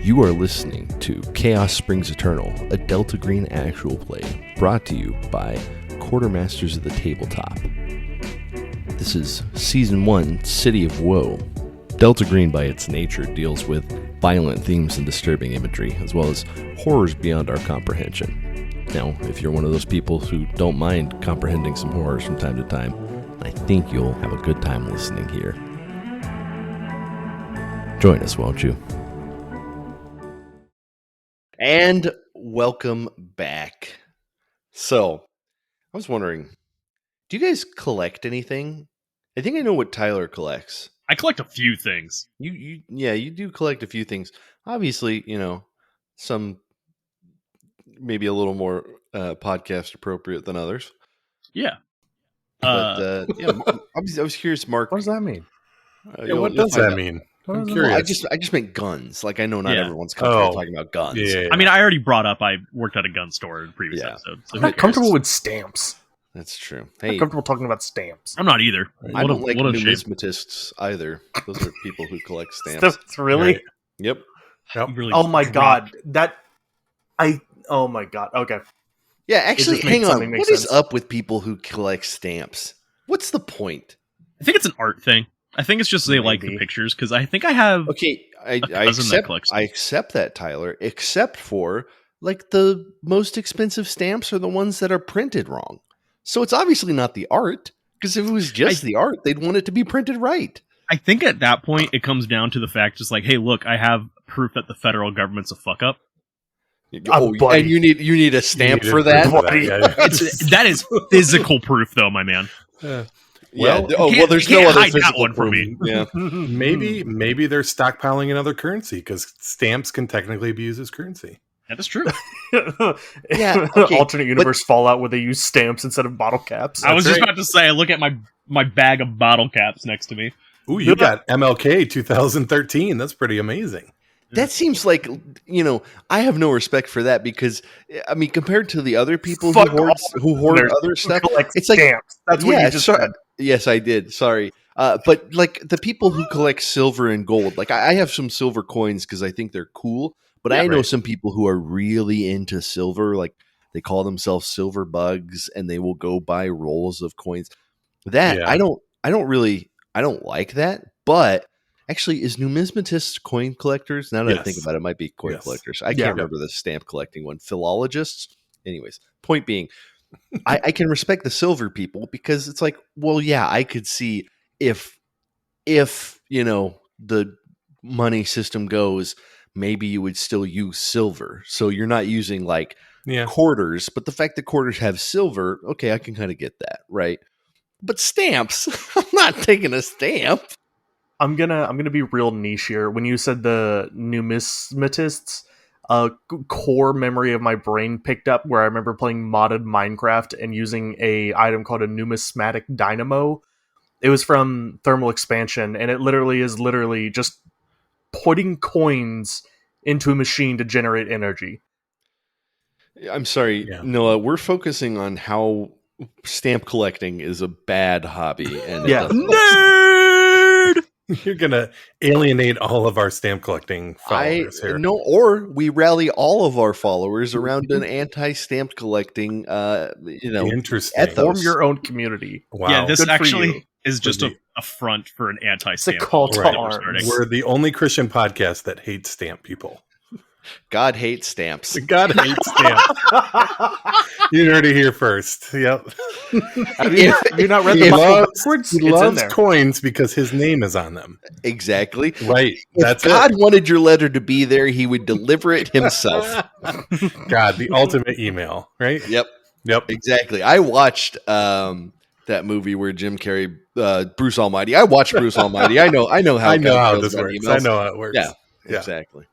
You are listening to Chaos Springs Eternal, a Delta Green actual play, brought to you by Quartermasters of the Tabletop. This is Season 1, City of Woe. Delta Green, by its nature, deals with violent themes and disturbing imagery, as well as horrors beyond our comprehension. Now, if you're one of those people who don't mind comprehending some horrors from time to time, I think you'll have a good time listening here. Join us, won't you? And welcome back. So, I was wondering, do you guys collect anything? I think I know what Tyler collects. I collect a few things. You do collect a few things. Obviously, some maybe a little more podcast appropriate than others. Yeah. But I was curious, Mark. What does that mean? What does that mean? I'm curious. Well, I just meant guns. Like, I know not everyone's comfortable talking about guns. Yeah. I mean, I already brought up I worked at a gun store in the previous episode. So I'm not comfortable with stamps. That's true. I'm not comfortable talking about stamps. I'm not either. I don't like numismatists either. Those are people who collect stamps. Really? Right. Yep. Really oh my god. Oh my god. Okay. Yeah, actually, hang on. What sense. is up with people who collect stamps? What's the point? I think it's an art thing. I think it's just they like the pictures, because I think I have I accept that, Tyler, except for, like, the most expensive stamps are the ones that are printed wrong. So it's obviously not the art, because if it was just the art, they'd want it to be printed right. I think at that point, it comes down to the fact, just like, hey, look, I have proof that the federal government's a fuck-up. And you need a stamp for that? That is physical proof, though, my man. There's no other physical one for me. Yeah. Maybe they're stockpiling another currency, because stamps can technically be used as currency. That is true. Yeah. Okay, alternate universe Fallout where they use stamps instead of bottle caps. I was just about to say, look at my bag of bottle caps next to me. Ooh, you got MLK 2013. That's pretty amazing. That seems like, I have no respect for that, because, I mean, compared to the other people who hoard other stuff, it's like stamps. That's what you just said. Yes, I did. Sorry. But, like, the people who collect silver and gold, like, I have some silver coins because I think they're cool, but I know some people who are really into silver, like, they call themselves silver bugs, and they will go buy rolls of coins. I don't like that, but actually, is numismatists coin collectors? Now that I think about it, might be coin collectors. I can't remember the stamp collecting one. Philologists? Anyways, point being, I can respect the silver people, because it's like, well, yeah, I could see if the money system goes, maybe you would still use silver. So you're not using, like, quarters, but the fact that quarters have silver, okay, I can kind of get that, right? But stamps, I'm not taking a stamp. I'm gonna be real niche here. When you said the numismatists, core memory of my brain picked up where I remember playing modded Minecraft and using a item called a numismatic dynamo. It was from Thermal Expansion, and it is literally just putting coins into a machine to generate energy. I'm sorry, Noah, we're focusing on how stamp collecting is a bad hobby. And Nerd! You're going to alienate all of our stamp collecting followers here. No, or we rally all of our followers around an anti-stamp collecting, interesting. ethos. Form your own community. Wow. Yeah, this Good actually is just a front for an anti-stamp. It's a call to arms. We're the only Christian podcast that hates stamp people. God hates stamps. God hates stamps. You heard it here first. Yep. Have you not read the Bible backwards? He loves coins because his name is on them. Exactly. Right. If God wanted your letter to be there, he would deliver it himself. God, the ultimate email, right? Yep. Exactly. I watched that movie where Jim Carrey, Bruce Almighty. I watched Bruce Almighty. I know how this works. Emails. I know how it works. Yeah. Exactly.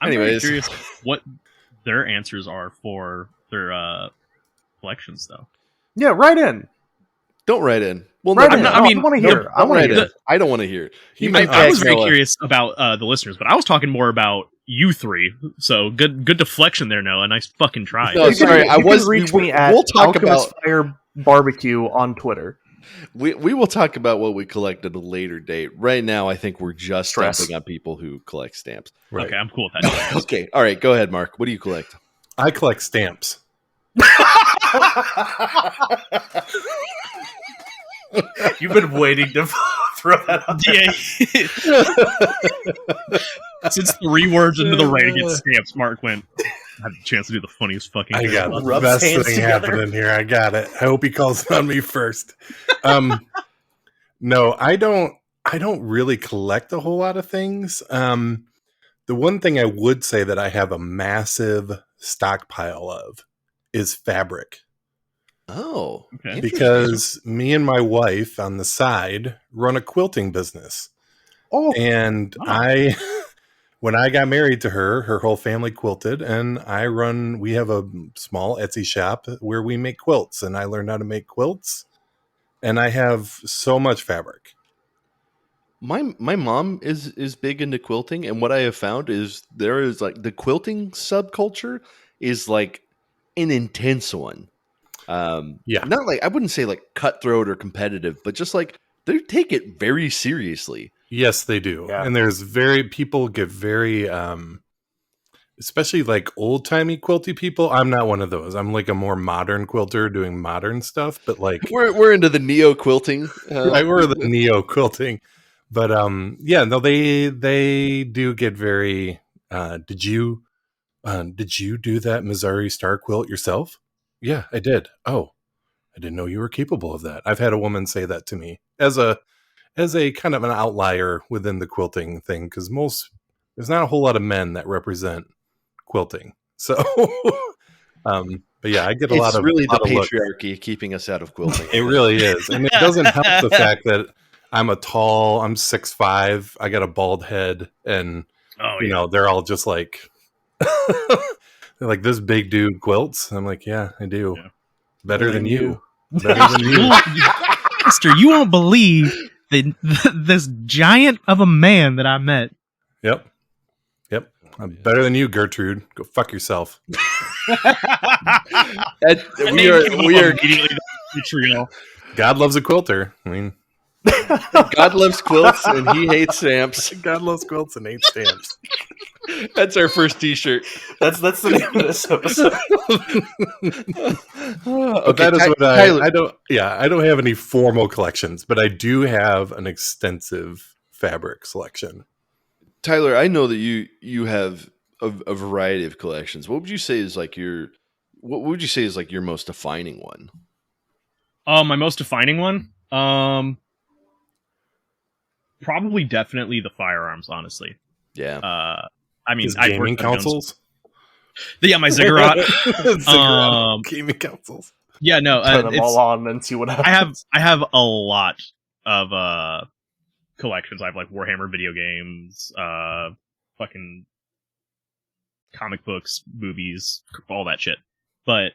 I'm very curious what their answers are for their collections, though. Yeah, write in. Don't write in. Well, I want to hear. I don't want to hear. I was very curious about the listeners, but I was talking more about you three. So good deflection there, Noah. Nice fucking try. No, sorry, I was. Reach me at Alchemist Fire Barbecue on Twitter. We will talk about what we collect at a later date. Right now, I think we're just stumping on people who collect stamps. Right. Okay, I'm cool with that. Okay, all right, go ahead, Mark. What do you collect? I collect stamps. You've been waiting to throw that out there. Yeah. Since 3 words into the rating get stamps, Mark went, I had a chance to do the funniest fucking I thing. got the Rubs best hands thing together. happening here. I got it. I hope he calls on me first. No, I don't really collect a whole lot of things. The one thing I would say that I have a massive stockpile of is fabric. Oh, Okay. Because me and my wife on the side run a quilting business. Oh, And when I got married to her, her whole family quilted, and we have a small Etsy shop where we make quilts, and I learned how to make quilts, and I have so much fabric. my mom is big into quilting, and what I have found is there is like the quilting subculture is like an intense one. Yeah. Not like I wouldn't say like cutthroat or competitive, but just like they take it very seriously. Yes, they do. Yeah. And people get very, especially like old timey quilty people. I'm not one of those. I'm like a more modern quilter doing modern stuff, but like We're into the neo quilting. right, we're the neo quilting. But yeah, no, they do get very. Did you do that Missouri Star quilt yourself? Yeah, I did. Oh, I didn't know you were capable of that. I've had a woman say that to me as a kind of an outlier within the quilting thing, because there's not a whole lot of men that represent quilting. So, but yeah, I get a lot of. It's really the lot of looks. patriarchy keeping us out of quilting. It really is, and it doesn't help the fact that I'm 6'5", I got a bald head, and you know they're all just like. They're like, this big dude quilts. I'm like, yeah, I do. Yeah. Better than you. Better than you. Mister, you won't believe this giant of a man that I met. Yep. I'm better than you, Gertrude. Go fuck yourself. We are immediately the trio. God loves a quilter. I mean, God loves quilts and he hates stamps. God loves quilts and hates stamps. That's our first T-shirt. that's the name of this episode. But that is what I don't. Yeah, I don't have any formal collections, but I do have an extensive fabric selection. Tyler, I know that you have a variety of collections. What would you say is like your most defining one? My most defining one? Probably definitely the firearms, honestly. Yeah. I mean, gaming consoles. Yeah, my Ziggurat. Gaming consoles. Yeah, no, Turn them all on and see what happens. I have a lot of collections. I have like Warhammer video games, fucking comic books, movies, all that shit. But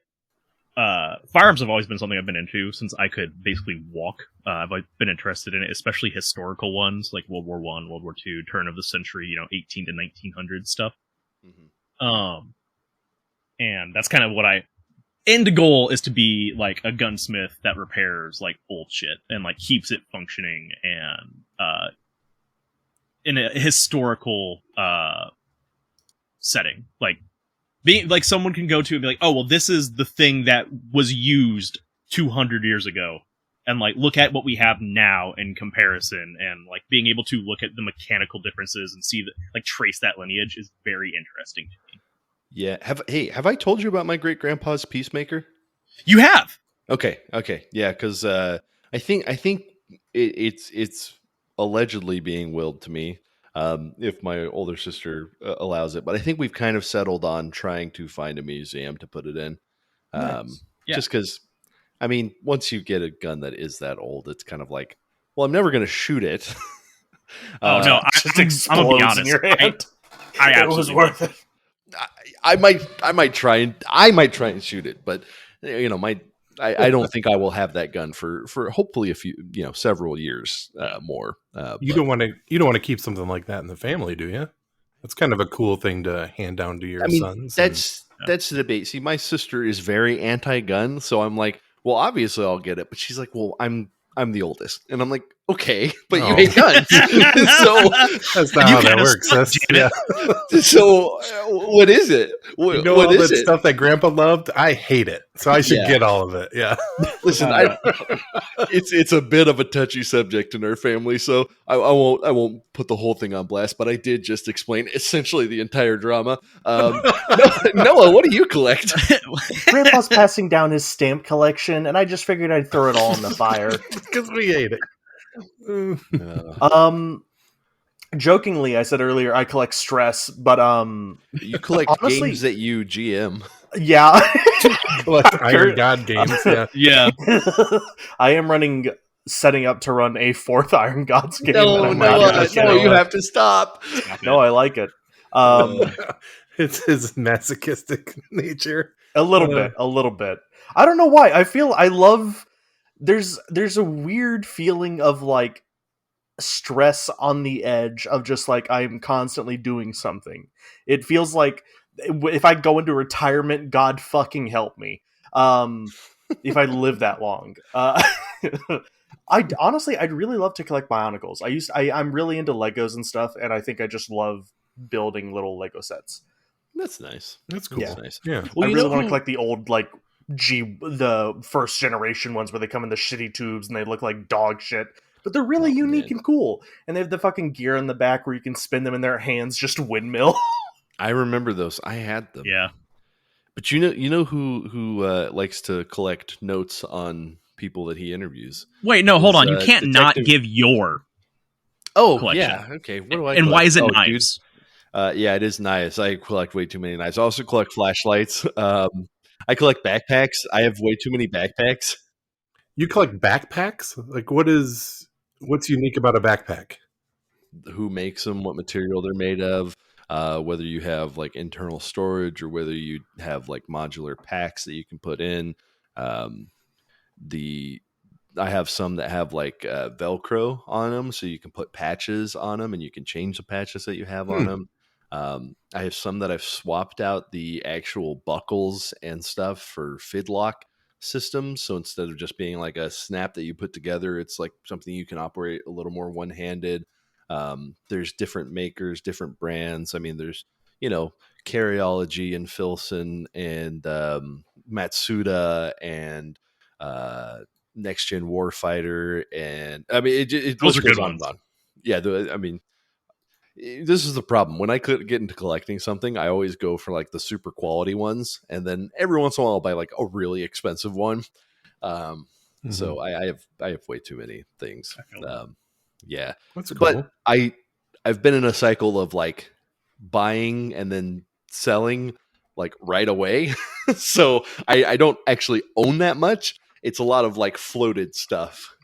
firearms have always been something I've been into since I could basically walk. I've been interested in it, especially historical ones like World War I, World War II, turn of the century, 18 to 1900 stuff. Mm-hmm. And that's kind of what end goal is to be like a gunsmith that repairs like old shit and like keeps it functioning and in a historical setting, like being like someone can go to and be like, oh well, this is the thing that was used 200 years ago, and like look at what we have now in comparison, and like being able to look at the mechanical differences and see that like trace that lineage is very interesting to me. Yeah. Have I told you about my great grandpa's peacemaker? You have. Okay. Yeah, because I think it's allegedly being willed to me, if my older sister allows it. But I think we've kind of settled on trying to find a museum to put it in. Nice. Yeah. Just because, I mean, once you get a gun that is that old, it's kind of like, well, I'm never going to shoot it. Oh no, I'm gonna be honest. In your hand. I it was worth it. I might try and shoot it, but I don't think I will have that gun for hopefully a few, several years more. You don't want to keep something like that in the family, do you? That's kind of a cool thing to hand down to your sons. That's the debate. See, my sister is very anti-gun, so I'm like, well, obviously I'll get it, but she's like, well, I'm I'm the oldest. And I'm like, okay, but you hate guns. So that's not how that works. So what is it? What all is that it? stuff that Grandpa loved? I hate it. So I should get all of it. Yeah. Listen, it's a bit of a touchy subject in our family, so I won't put the whole thing on blast, but I did just explain essentially the entire drama. Noah, what do you collect? Grandpa's passing down his stamp collection, and I just figured I'd throw it all in the fire. Because we hate it. Jokingly, I said earlier I collect stress, but you collect honestly, games that you GM. Yeah. Like Iron God games. Yeah. I am setting up to run a 4th Iron Gods game. No, you have to stop. No, I like it. It's his masochistic nature. A little bit. I don't know why. I love. There's a weird feeling of like stress on the edge of just like I'm constantly doing something. It feels like if I go into retirement, God fucking help me. If I live that long. I'd really love to collect Bionicles. I'm really into Legos and stuff, and I think I just love building little Lego sets. That's nice. That's cool. Yeah. That's nice. Yeah. Well, I really want to collect the old the 1st generation ones where they come in the shitty tubes and they look like dog shit. But they're really unique and cool. And they have the fucking gear in the back where you can spin them in their hands, just windmill. I remember those. I had them. Yeah. But you know who likes to collect notes on people that he interviews? Wait, no, hold on. You can't Detective... not give your collection. Yeah. Okay. What do I And collect? why is it knives? Yeah, it is knives. I collect way too many knives. I also collect flashlights. I collect backpacks. I have way too many backpacks. You collect backpacks? Like what's unique about a backpack? Who makes them, what material they're made of, whether you have like internal storage or whether you have like modular packs that you can put in. I have some that have like Velcro on them, so you can put patches on them and you can change the patches that you have on them. I have some that I've swapped out the actual buckles and stuff for fidlock systems. So instead of just being like a snap that you put together, it's like something you can operate a little more one-handed. There's different makers, different brands. I mean, there's, Carryology and Filson and Matsuda and Next Gen Warfighter. And I mean, it those are goes good on ones. and on. Yeah. This is the problem. When I get into collecting something, I always go for like the super quality ones. And then every once in a while I'll buy like a really expensive one. So I have way too many things. Yeah. That's cool. But I've been in a cycle of like buying and then selling like right away. So I don't actually own that much. It's a lot of like floated stuff.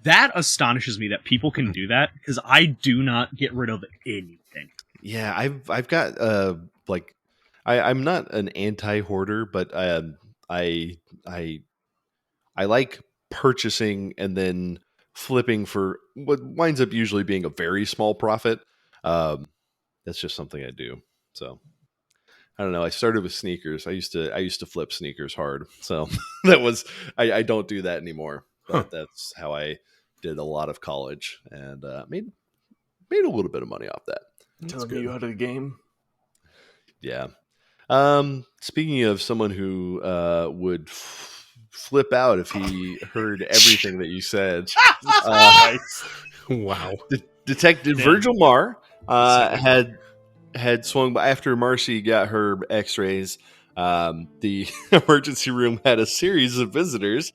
That astonishes me that people can do that, because I do not get rid of anything. Yeah, I've got I'm not an anti-hoarder, but I like purchasing and then flipping for what winds up usually being a very small profit. That's just something I do. So I don't know. I started with sneakers. I used to flip sneakers hard. So that was I don't do that anymore. But that's how I did a lot of college and made a little bit of money off that. Telling you out of the game. Yeah. Speaking of someone who would flip out if he heard everything that you said. Wow. Detective Virgil Marr had swung by after Marcy got her x-rays. The emergency room had a series of visitors.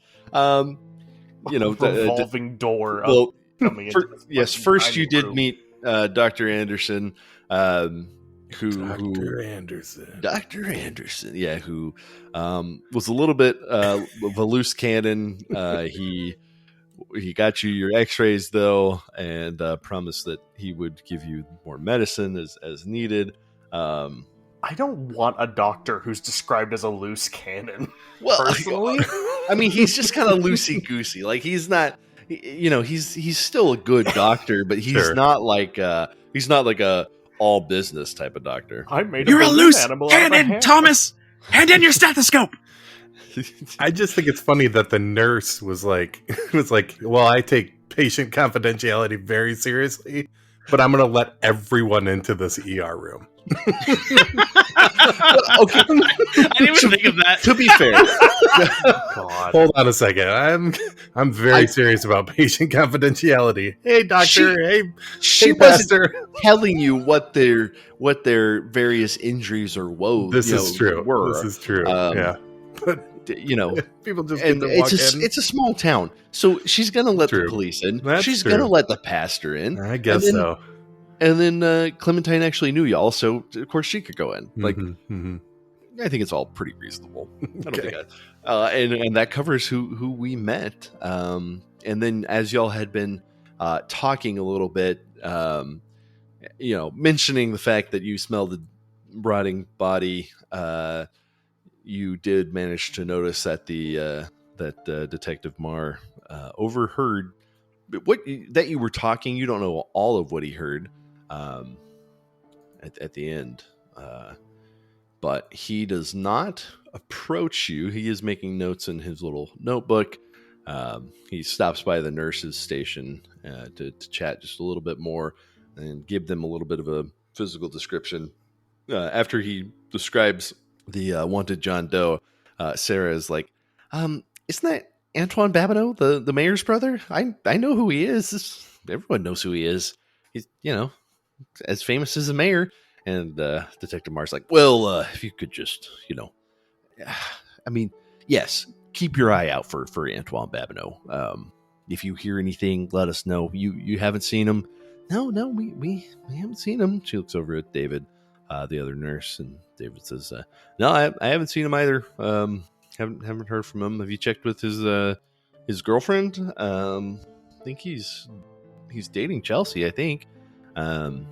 Revolving door. Well, first you did meet Dr. Anderson, Dr. Anderson, yeah, who was a little bit of a loose cannon. He got you your x-rays though, and promised that he would give you more medicine as needed. I don't want a doctor who's described as a loose cannon. Well, personally, I mean, he's just kind of loosey goosey. Like he's not, he's still a good doctor, but he's not like a all business type of doctor. I made You're a loose cannon, Thomas. Hand in your stethoscope. I just think it's funny that the nurse was like, well, I take patient confidentiality very seriously, but I'm going to let everyone into this ER room. Okay, I didn't even think of that. to be fair, God. Hold on a second. I'm very serious about patient confidentiality. Hey, doctor. she hey, wasn't pastor. telling you what their various injuries or woes This is true. were. This is true. Um, But people just and get to walk in. it's a small town, so she's gonna let True. the police in. That's she's true. gonna let the pastor in. I guess and then, so. And then Clementine actually knew y'all, so of course she could go in. Like, I think it's all pretty reasonable. I don't think and that covers who we met. And then as y'all had been talking a little bit, mentioning the fact that you smelled the rotting body, you did manage to notice that that Detective Marr overheard that you were talking. You don't know all of what he heard at the end. But he does not approach you. He is making notes in his little notebook. He stops by the nurse's station to chat just a little bit more and give them a little bit of a physical description. After he describes the wanted John Doe, Sarah is like, isn't that Antoine Babineau, the mayor's brother? I know who he is. Everyone knows who he is. He's, as famous as the mayor. And Detective Marr's like, well, if you could just, yes, keep your eye out for Antoine Babineau. If you hear anything, let us know. You haven't seen him? No, we haven't seen him. She looks over at David, the other nurse, and David says, no, I haven't seen him either. Haven't heard from him. Have you checked with his girlfriend? I think he's dating Chelsea, I think. And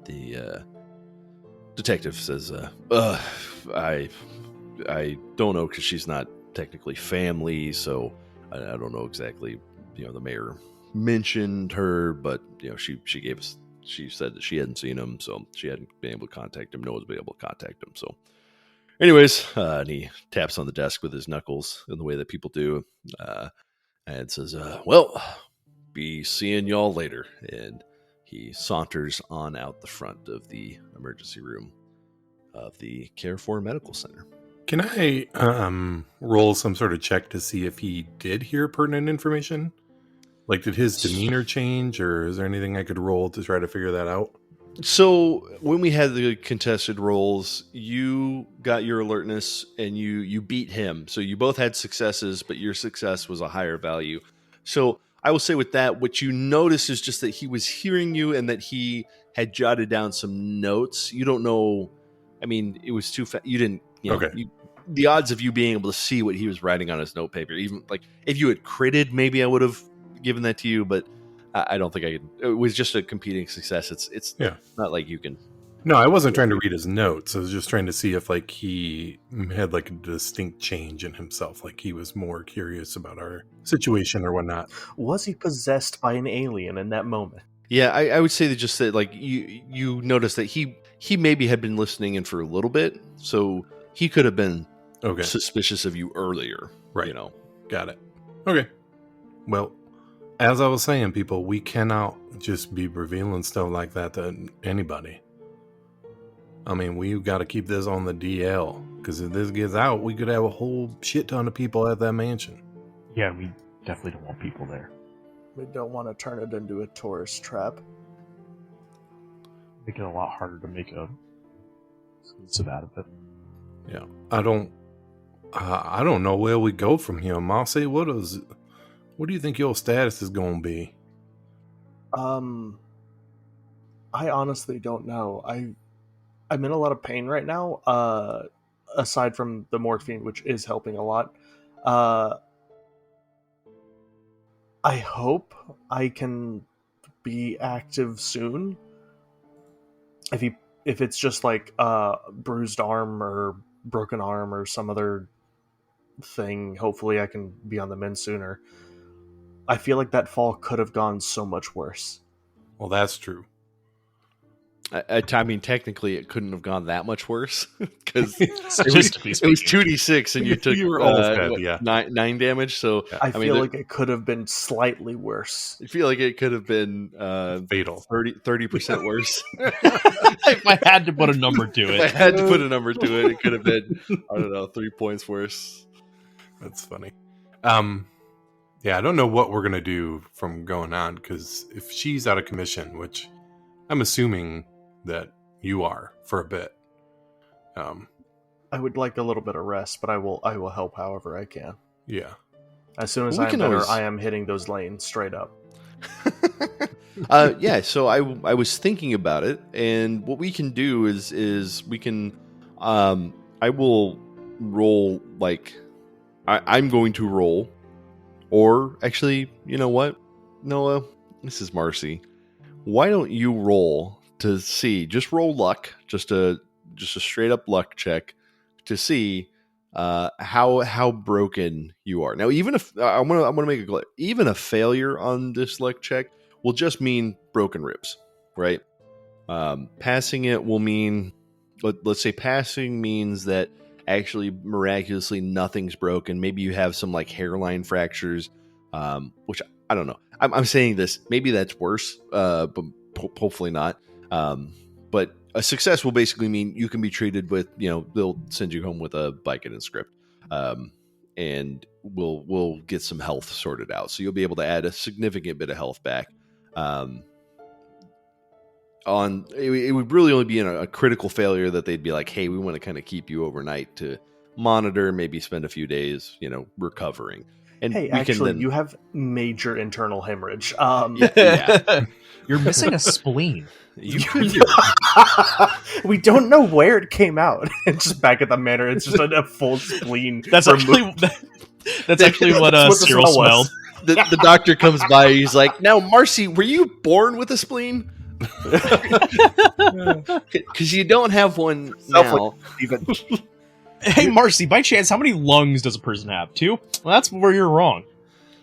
the detective says, I don't know, because she's not technically family, so I don't know exactly. The mayor mentioned her, but she said that she hadn't seen him, so she hadn't been able to contact him. No one's been able to contact him. So anyways, and he taps on the desk with his knuckles in the way that people do, and says, well, be seeing y'all later. And he saunters on out the front of the emergency room of the Carrefour Medical Center. Can I roll some sort of check to see if he did hear pertinent information? Like, did his demeanor change, or is there anything I could roll to try to figure that out? So when we had the contested rolls, you got your alertness and you beat him. So you both had successes, but your success was a higher value. So I will say with that, what you notice is just that he was hearing you and that he had jotted down some notes. You don't know. I mean, it was too fast. You didn't. Okay. The odds of you being able to see what he was writing on his note paper, even like if you had critted, maybe I would have given that to you, but I don't think I could. It was just a competing success. It's not like you can. No, I wasn't trying to read his notes. I was just trying to see if like he had like a distinct change in himself, like he was more curious about our situation or whatnot. Was he possessed by an alien in that moment? Yeah, I would say that just that like you noticed that he maybe had been listening in for a little bit, so he could have been suspicious of you earlier. Right. Got it. Okay. Well, as I was saying, people, we cannot just be revealing stuff like that to anybody. I mean, we've got to keep this on the DL, because if this gets out, we could have a whole shit ton of people at that mansion. Yeah, we definitely don't want people there. We don't want to turn it into a tourist trap. Make it a lot harder to make a exclusive out of it. Yeah, I don't know where we go from here, Marcy. What do you think your status is going to be? I honestly don't know. I'm in a lot of pain right now, aside from the morphine, which is helping a lot. I hope I can be active soon. If it's just like bruised arm or broken arm or some other thing, hopefully I can be on the mend sooner. I feel like that fall could have gone so much worse. Well, that's true. I mean, technically, it couldn't have gone that much worse because it was Statistically speaking. 2d6 and you took You were almost dead, 9 damage. So I mean, feel like it could have been slightly worse. I feel like it could have been fatal. 30% worse. If I had to put a number to If I it. had to put a number to it, it could have been, I don't know, 3 points worse. That's funny. Yeah, I don't know what we're gonna do from going on, because if she's out of commission, which I'm assuming that you are for a bit, I would like a little bit of rest, but I will help however I can. yeah. As soon as Well, we I'm can better, always- I am hitting those lanes straight up. Yeah, so I was thinking about it, and what we can do is we can I will roll, like I'm going to roll, or actually, you know what, Noah, this is Marcy, why don't you roll to see, just roll luck, just a straight up luck check to see how broken you are. Now, even if I'm gonna make it clear, even a failure on this luck check will just mean broken ribs, right? Passing it will mean, let's say passing means that actually miraculously nothing's broken. Maybe you have some like hairline fractures, which I don't know. I'm saying this, maybe that's worse, but hopefully not. But a success will basically mean you can be treated with, they'll send you home with a Vicodin and script, and we'll get some health sorted out. So you'll be able to add a significant bit of health back. It would really only be in a critical failure that they'd be like, hey, we want to kind of keep you overnight to monitor, maybe spend a few days, recovering. And Hey, actually, you have major internal hemorrhage. Yeah. You're missing a spleen. You could do. We don't know where it came out. It's just back at the manor. It's just a full spleen. That's removed. actually what That's what the Cyril smell was. smelled. The doctor comes by. He's like, now, Marcy, were you born with a spleen? Because you don't have one now. Even Hey, Marcy, by chance, how many lungs does a person have? 2? Well, that's where you're wrong.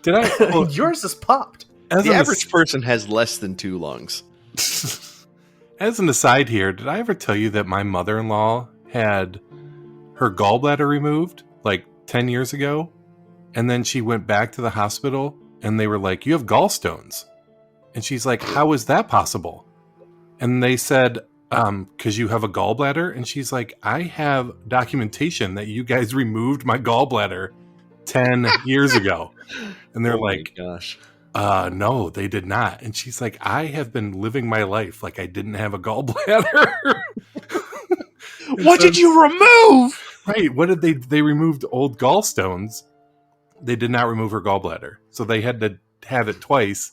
Did I? Well, yours is popped. as The an average person has less than 2 lungs. as an aside here, did I ever tell you that my mother-in-law had her gallbladder removed like 10 years ago, and then she went back to the hospital and they were like, you have gallstones, and she's like, how is that possible? And they said, because you have a gallbladder. And she's like, I have documentation that you guys removed my gallbladder 10 years ago. And they're like, gosh. no, they did not. And she's like, I have been living my life like I didn't have a gallbladder. What did you remove? Right. What did they removed old gallstones. They did not remove her gallbladder. So they had to have it twice.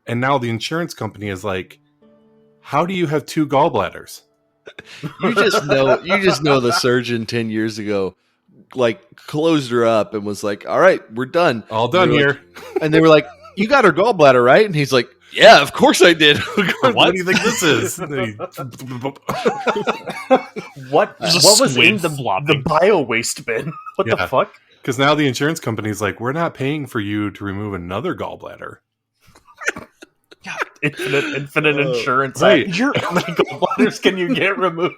And now the insurance company is like, how do you have 2 gallbladders? You just know the surgeon 10 years ago like closed her up and was like, all right, we're done. All done And they were here. like- and they were like, you got her gallbladder, right? And he's like, yeah, of course I did. What do you think this is? What There's a was in squid the flopping. bio waste bin? What the Yeah. fuck? Because now the insurance company's like, we're not paying for you to remove another gallbladder. Infinite insurance. right. How many gallbladders can you get removed?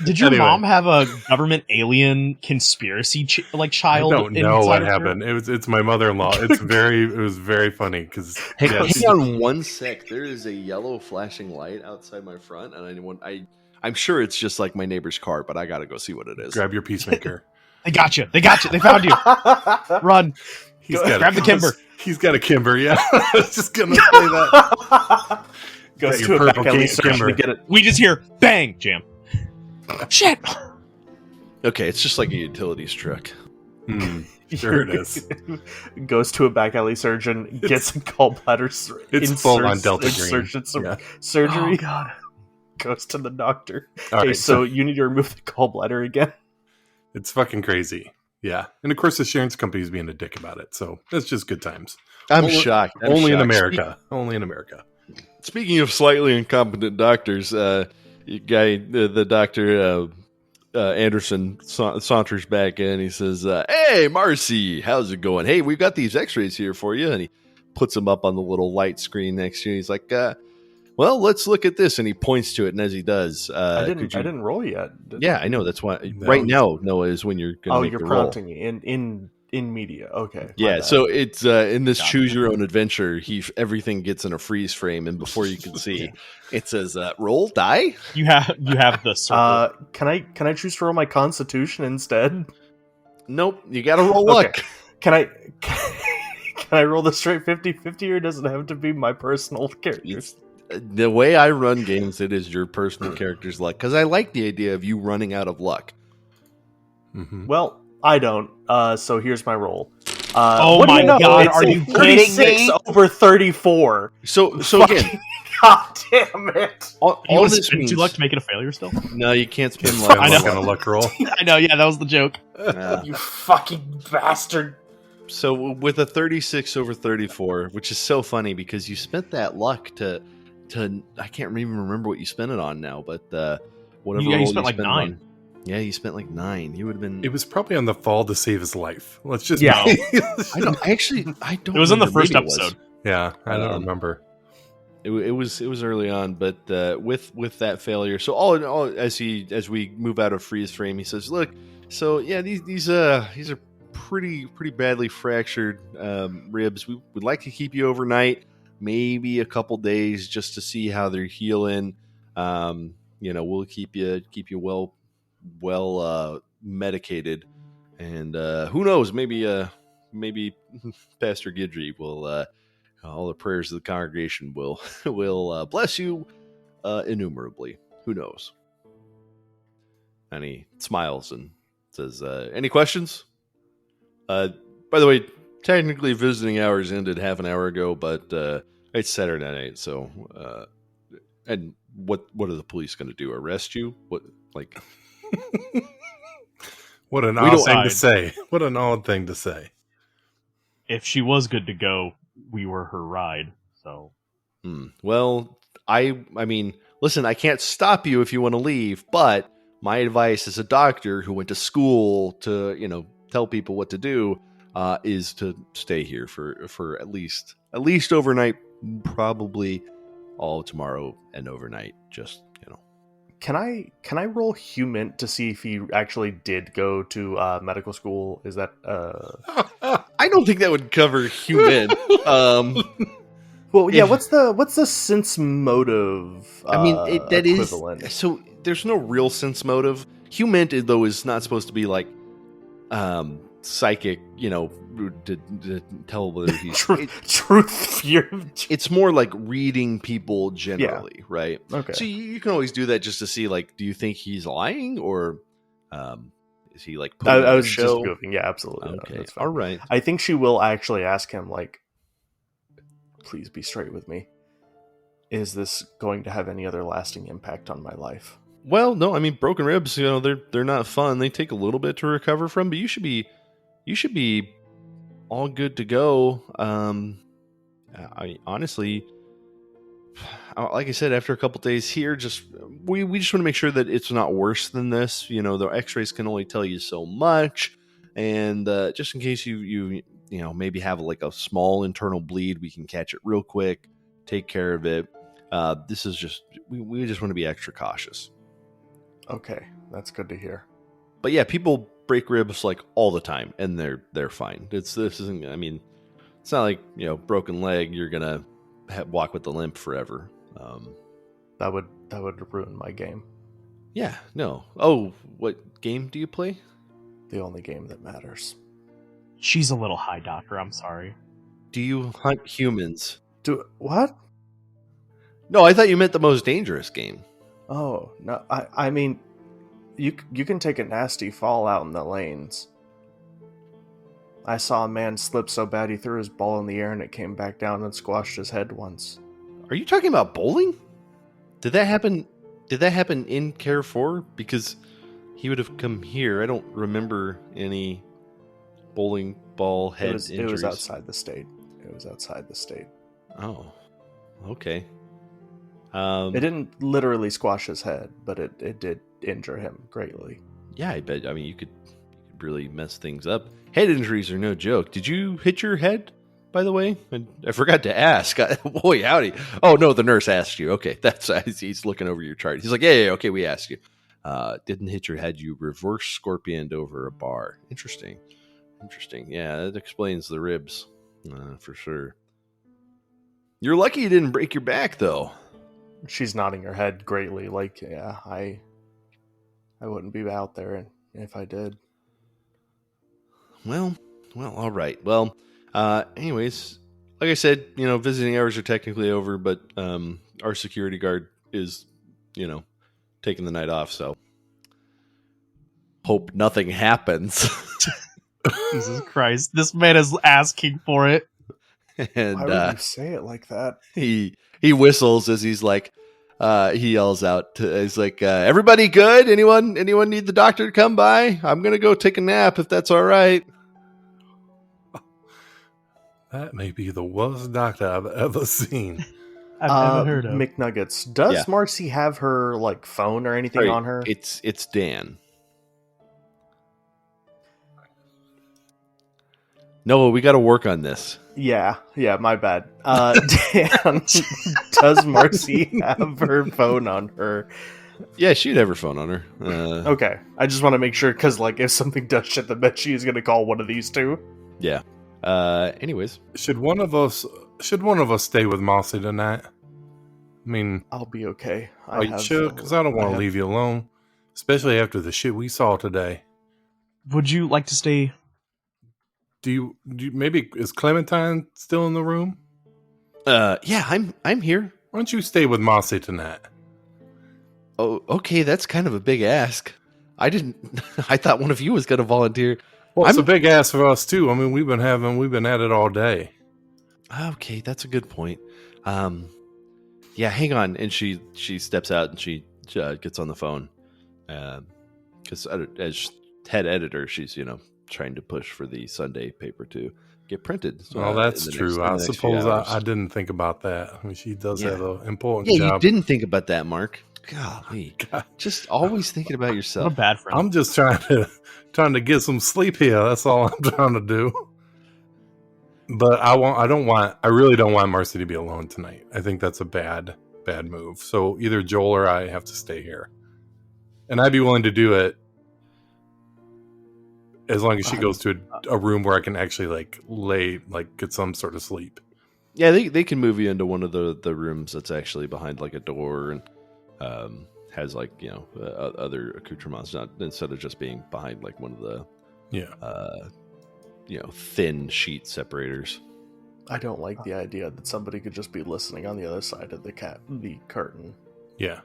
Did your Anyway. mom have a government alien conspiracy I child? don't know inside what of her? happened. It's my mother-in-law. It was very funny because Hang on one sec. There is a yellow flashing light outside my front, and I'm sure it's just like my neighbor's car, but I gotta go see what it is. grab your peacemaker. They got you. They found you. Run. He's Grab the Kimber. He's got a Kimber. Yeah, I was just gonna say that. Goes Got to your a back purple alley King- search Kimber. to get it. We just hear bang, jam. Shit. Okay, it's just like a utilities truck. Sure it is. Goes to a back alley surgeon, gets a gallbladder. It's full on Delta Green. Inserts some Yeah. surgery. Oh, God. Goes to the doctor. All Hey, right, so you need to remove the gallbladder again. it's fucking crazy. Yeah, and of course the insurance company's being a dick about it. So it's just good times. I'm Only- shocked. I'm Only in shocked. America. Only in America. Speaking of slightly incompetent doctors, the doctor Anderson saunters back in. He says, "Hey, Marcy, how's it going? Hey, we've got these X-rays here for you." And he puts them up on the little light screen next to you. He's like, well, let's look at this. And he points to it, and as he does, I didn't roll yet. Yeah, I know. That's why. No. Right now, Noah, is when you're going to make you're the roll. prompting me in media. Okay. Yeah, so it's in this Got it. choose your own adventure. Everything gets in a freeze frame, and before you can see, it says roll die. You have the circle. Can I choose to roll my Constitution instead? Nope, you got to roll luck. Can I roll the straight 50-50, or does it have to be my personal characters? The way I run games, it is your personal character's luck, because I like the idea of you running out of luck. Mhm. Well, I don't. So here's my roll. Oh what do my you know? God, It's are a you kidding 36 me? over 34. So again, God damn it! all You want to this spend means 2 luck to make it a failure still? no, you can't spend Can't luck. spend I know. luck on a luck roll. I know, yeah, that was the joke. You fucking bastard! So with a 36 over 34, which is so funny because you spent that luck to I can't even remember what you spent it on now, but whatever Yeah, you roll spent like spent 9. on. Yeah, you spent like 9. You would have been. It was probably on the fall to save his life. Let's just Yeah. I don't. I don't. It was in the remember. first Maybe it was. episode. Yeah, I don't Um, remember. It was early on, but with that failure. So all in all, as we move out of freeze frame, he says, "Look, so yeah, these are pretty badly fractured ribs. We would like to keep you overnight, maybe a couple days, just to see how they're healing. We'll keep you well medicated, and who knows, maybe Pastor Guidry will." All the prayers of the congregation will bless you innumerably. Who knows? And he smiles and says, "Any questions?" By the way, technically visiting hours ended half an hour ago, but it's Saturday night, so and what are the police going to do? Arrest you? What like? What an We odd don't thing to hide. say. What an odd thing to say. If she was good to go, we were her ride. So Well, I mean, listen, I can't stop you if you want to leave, but my advice as a doctor who went to school to, tell people what to do, is to stay here for at least overnight, probably all tomorrow and overnight. Just, Can I roll human to see if he actually did go to medical school? Is that I don't think that would cover human. Well, yeah. If- What's the sense motive? I mean, that is equivalent? so. There's no real sense motive. Human, though, is not supposed to be like psychic. To tell whether he's. Truth. It's more like reading people generally, right? Okay. So you can always do that just to see, like, do you think he's lying or is he like putting on I a was just show? goofing. Yeah, absolutely. No, Okay, that's fine. all right. I think she will actually ask him, like, please be straight with me. Is this going to have any other lasting impact on my life? Well, no, I mean broken ribs. They're not fun. They take a little bit to recover from, but you should be all good to go. I honestly, like I said, after a couple days here, we just want to make sure that it's not worse than this. The X-rays can only tell you so much, and just in case you maybe have like a small internal bleed, we can catch it real quick, take care of it. This is just we just want to be extra cautious. Okay, that's good to hear. But yeah, people break ribs like all the time, and they're fine. This isn't. I mean, it's not like broken leg. You're gonna walk with the limp forever. That would ruin my game. Yeah. No. Oh, what game do you play? The only game that matters. she's a little high, Doctor. I'm sorry. Do you hunt humans? What? No, I thought you meant the most dangerous game. Oh no! I mean, you can take a nasty fall out in the lanes. I saw a man slip so bad he threw his ball in the air and it came back down and squashed his head once. Are you talking about bowling? Did that happen? Did that happen in Carrefour? Because he would have come here. I don't remember any bowling ball head injuries. It was outside the state. It was outside the state. Oh, okay. It didn't literally squash his head, but it did injure him greatly. Yeah, I bet. I mean, you could really mess things up. Head injuries are no joke. Did you hit your head? by the way? I forgot to ask. Boy, howdy. Oh, no, the nurse asked you. Okay, he's looking over your chart. He's like, yeah, okay, we asked you. Didn't hit your head. You reverse scorpioned over a bar. Interesting. Yeah, that explains the ribs for sure. You're lucky you didn't break your back, though. She's nodding her head greatly, like, yeah, I wouldn't be out there if I did. Well, all right. Well, anyways, like I said, visiting hours are technically over, but our security guard is, taking the night off, so hope nothing happens. Jesus Christ, this man is asking for it. And why would you say it like that? He whistles as he's like, he yells out. He's like, "Everybody good? Anyone need the doctor to come by? I'm gonna go take a nap if that's all right." That may be the worst doctor I've ever seen. I've never heard of. McNuggets, does Marcy have her phone or anything Right. on her? It's Dan. No, we got to work on this. Yeah, my bad. Dan, does Marcy have her phone on her? Yeah, she'd have her phone on her. Okay, I just want to make sure, because if something does shit the bed, she's going to call one of these two. Yeah. Anyways, Should one of us stay with Marcy tonight? I mean, I'll be okay. are you sure? Because I don't want to leave you alone, especially after the shit we saw today. Would you like to stay? Do you maybe is Clementine still in the room? yeah, I'm here. Why don't you stay with Marcy tonight? Oh, okay, that's kind of a big ask. I thought one of you was going to volunteer. Well, it's a big ask for us too. I mean, we've been at it all day. Okay, that's a good point. Yeah, hang on. And she steps out and she gets on the phone. Because as head editor, she's trying to push for the Sunday paper to get printed. Well, that's true. I suppose I didn't think about that. I mean, she does have an important job. Yeah, you didn't think about that, Mark. Golly, just always thinking about yourself. What a bad friend. I'm just trying to get some sleep here. That's all I'm trying to do. But I really don't want Marcy to be alone tonight. I think that's a bad move. So either Joel or I have to stay here. And I'd be willing to do it as long as she goes to a room where I can actually get some sort of sleep. Yeah, they can move you into one of the rooms that's actually behind a door and has other accoutrements, instead of just being behind one of the thin sheet separators. I don't like the idea that somebody could just be listening on the other side of the curtain. Yeah.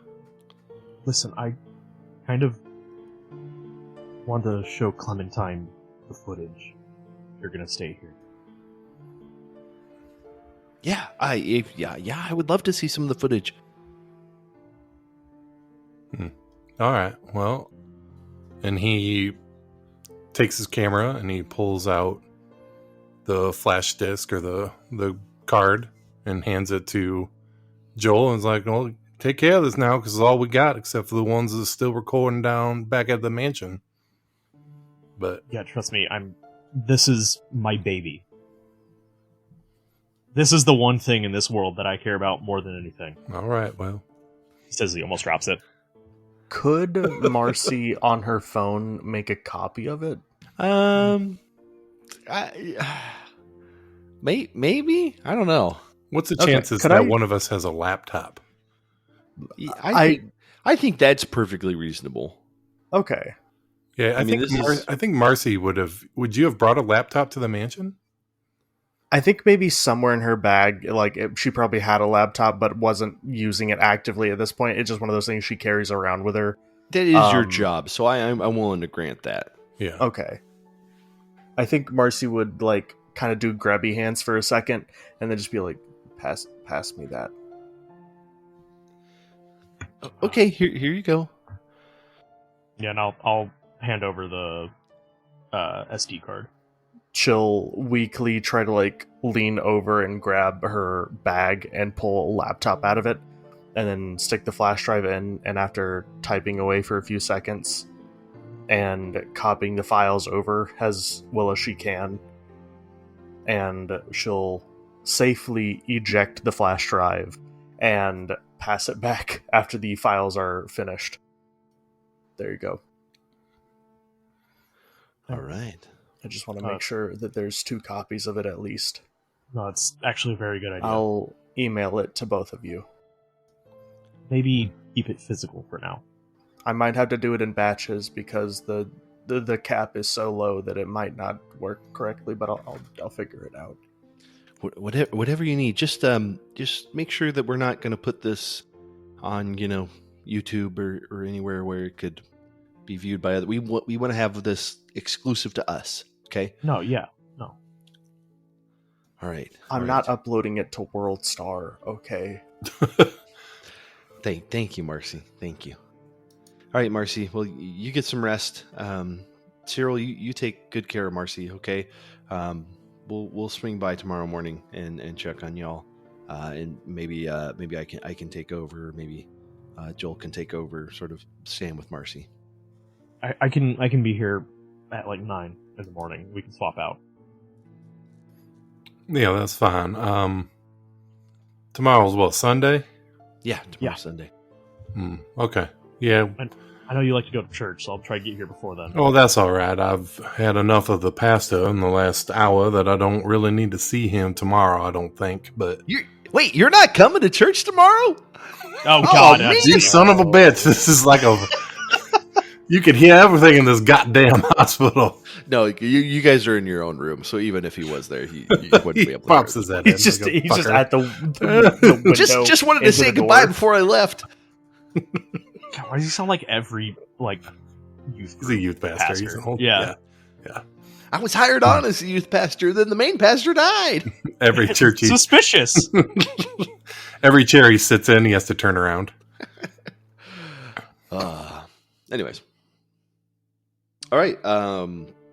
Listen, I kind of want to show Clementine the footage. You're gonna stay here. Yeah, I would love to see some of the footage. All right. Well, and he takes his camera and he pulls out the flash disc or the card and hands it to Joel and is like, "Well, take care of this now because it's all we got except for the ones that are still recording down back at the mansion." But Yeah, trust me, this is my baby. This is the one thing in this world that I care about more than anything. all right, well, He says he almost drops it. Could Marcy on her phone make a copy of it? Maybe, I don't know. what's the Okay, chances could that I- one of us has a laptop? I think that's perfectly reasonable. Okay. Yeah, I think Marcy would you have brought a laptop to the mansion? I think maybe somewhere in her bag, she probably had a laptop but wasn't using it actively at this point. It's just one of those things she carries around with her. That is your job, so I'm willing to grant that. Yeah. Okay. I think Marcy would kind of do grabby hands for a second and then just be like, pass me that. Okay, here you go. Yeah, and I'll hand over the SD card. She'll weakly try to lean over and grab her bag and pull a laptop out of it and then stick the flash drive in, and after typing away for a few seconds and copying the files over as well as she can, and she'll safely eject the flash drive and pass it back after the files are finished. There you go. All right. I just want to make sure that there's 2 copies of it at least. No, it's actually a very good idea. I'll email it to both of you. Maybe keep it physical for now. I might have to do it in batches because the cap is so low that it might not work correctly, but I'll figure it out. Whatever you need, just make sure that we're not going to put this on, YouTube or anywhere where it could be viewed by other. We want to have this exclusive to us. Okay. No. Yeah. No. All right. I'm not uploading it to WorldStar. Okay. Thank you, Marcy. Thank you. All right, Marcy. Well, you get some rest. Cyril, you take good care of Marcy. Okay. We'll swing by tomorrow morning and check on y'all. And maybe I can take over. Maybe Joel can take over, sort of stand with Marcy. I can be here at like 9 in the morning. We can swap out. Yeah, that's fine. Tomorrow's what, Sunday? Yeah, tomorrow's Sunday. Okay. Yeah. I know you like to go to church, so I'll try to get here before then. Oh, that's all right. I've had enough of the pastor in the last hour that I don't really need to see him tomorrow, I don't think. But Wait, you're not coming to church tomorrow? Oh God, you son of a bitch. This is like a... You could hear everything in this goddamn hospital. No, you guys are in your own room, so even if he was there, he wouldn't be able to. Pops his head in. He's just at the window. Just wanted to say goodbye before I left. God, why does he sound like every youth? He's a youth pastor. He's an old, yeah. I was hired on as a youth pastor, then the main pastor died. Every church suspicious. Every chair he sits in, he has to turn around. Anyways. All right.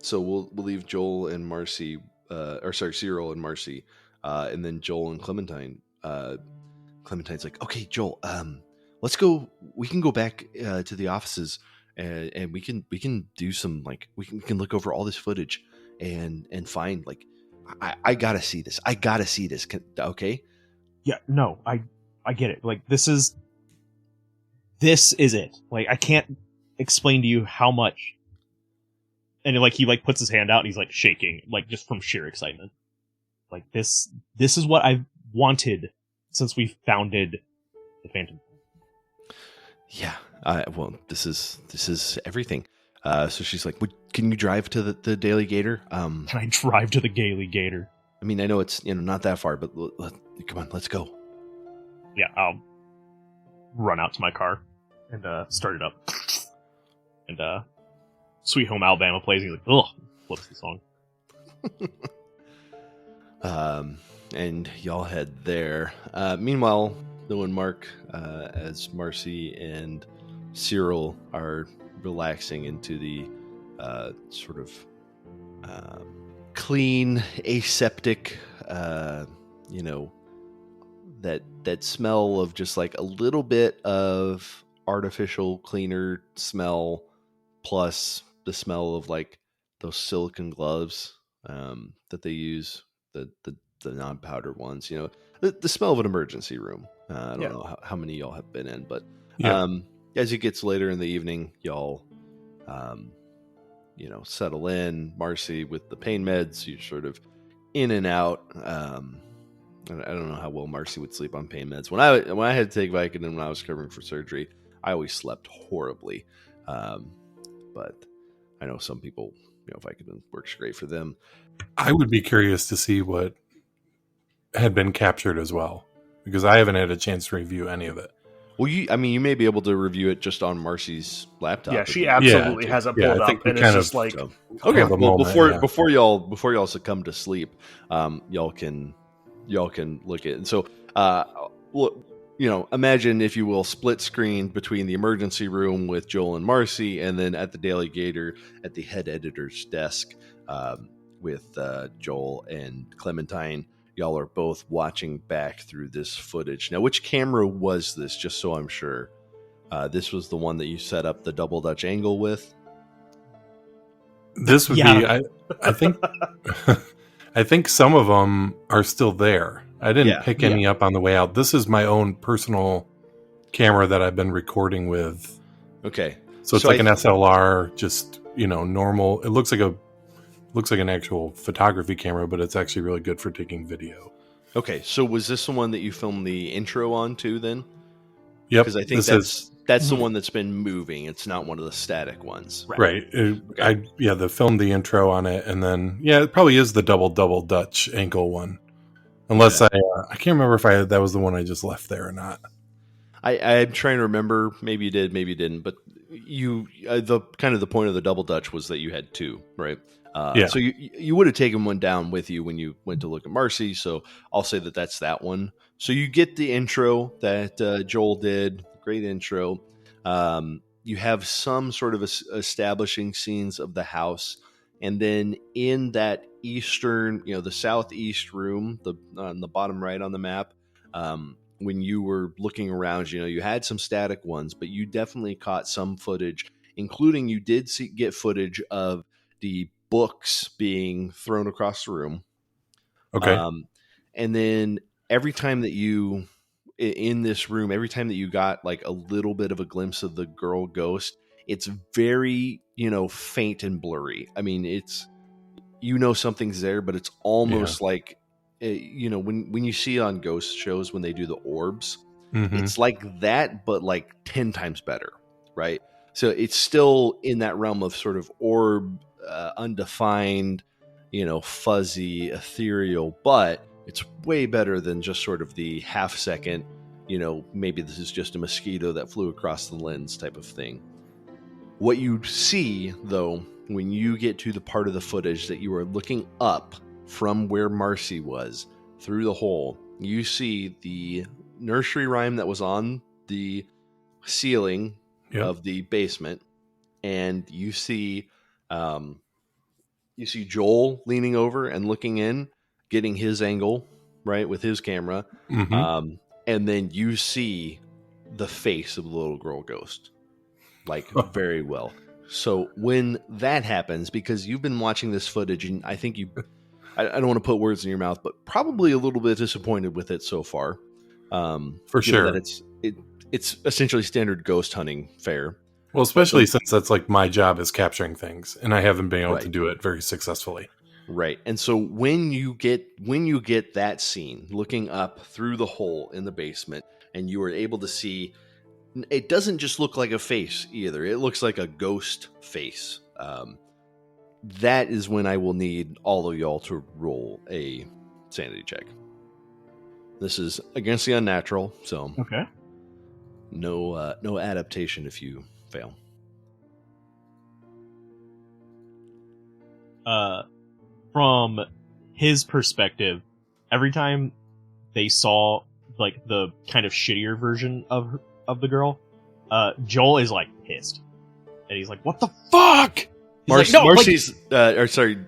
So we'll leave Joel and Marcy, Cyril and Marcy, and then Joel and Clementine. Clementine's like, okay, Joel, let's go. We can go back to the offices, and we can do some we can look over all this footage and find I gotta see this. I gotta see this. Okay. Yeah. No, I get it. This is it. I can't explain to you how much. And he puts his hand out and he's shaking, just from sheer excitement. This is what I've wanted since we founded the Phantom. Yeah. Well, this is everything. So she's like, can you drive to the Daily Gator? Can I drive to the Daily Gator? I mean, I know it's not that far, but come on, let's go. Yeah, I'll run out to my car and start it up. And Sweet Home Alabama plays, and he's like, ugh, flips the song. And y'all head there. Meanwhile, Noah and Mark, as Marcy and Cyril are relaxing into the sort of clean, aseptic, that smell of just a little bit of artificial cleaner smell, plus the smell of those silicone gloves that they use, the non-powdered ones, the smell of an emergency room. I don't know how many y'all have been in, but as it gets later in the evening, y'all settle in. Marcy with the pain meds, you're sort of in and out. I don't know how well Marcy would sleep on pain meds. When I had to take Vicodin when I was covering for surgery, I always slept horribly. But I know some people, Vicodin works great for them. I would be curious to see what had been captured as well, because I haven't had a chance to review any of it. Well, you may be able to review it just on Marcy's laptop. Yeah, she absolutely has it pulled up, and it's just okay. Well, before y'all succumb to sleep, y'all can look at it. And so, imagine, if you will, split screen between the emergency room with Joel and Marcy, and then at the Daily Gator at the head editor's desk with Joel and Clementine. Y'all are both watching back through this footage. Now, which camera was this, just so I'm sure? This was the one that you set up the double Dutch angle with? This would be, I think, I think some of them are still there. I didn't Yeah. pick any up on the way out. This is my own personal camera that I've been recording with. Okay. So it's like an SLR, just, normal. It looks like an actual photography camera, but it's actually really good for taking video. Okay, so was this the one that you filmed the intro on too then? Yep. Because I think that's the one that's been moving. It's not one of the static ones. Right. They filmed the intro on it, and then it probably is the double Dutch angle one. Unless I can't remember if that was the one I just left there or not. I'm trying to remember. Maybe you did, maybe you didn't. But the point of the double Dutch was that you had two, right? So you would have taken one down with you when you went to look at Marcy. So I'll say that's that one. So you get the intro that Joel did. Great intro. You have some sort of establishing scenes of the house. And then in that eastern, the southeast room, on the bottom right on the map, when you were looking around, you had some static ones, but you definitely caught some footage, including you did get footage of the books being thrown across the room. Okay. And then every time that you, in this room, every time that you got like a little bit of a glimpse of the girl ghost, it's very, faint and blurry. I mean, it's, something's there, but it's almost like, when you see on ghost shows, when they do the orbs, it's like that, but like 10 times better. Right. So it's still in that realm of sort of orb, undefined, fuzzy, ethereal, but it's way better than just sort of the half second, maybe this is just a mosquito that flew across the lens type of thing. What you see, though, when you get to the part of the footage that you are looking up from where Marcy was through the hole, you see the nursery rhyme that was on the ceiling of the basement, and you see Joel leaning over and looking in, getting his angle right with his camera, and then you see the face of the little girl ghost, like very well. So when that happens, because you've been watching this footage, and I think I don't want to put words in your mouth, but probably a little bit disappointed with it so far. For sure, that it's essentially standard ghost hunting fare. Well, especially since that's like my job is capturing things, and I haven't been able to do it very successfully. Right. And so when you get that scene, looking up through the hole in the basement, and you are able to see, it doesn't just look like a face either. It looks like a ghost face. That is when I will need all of y'all to roll a sanity check. This is against the unnatural, so okay. No adaptation if you fail. From his perspective, every time they saw like the kind of shittier version of the girl, Joel is like pissed, and he's like, "What the fuck?" Marcy's,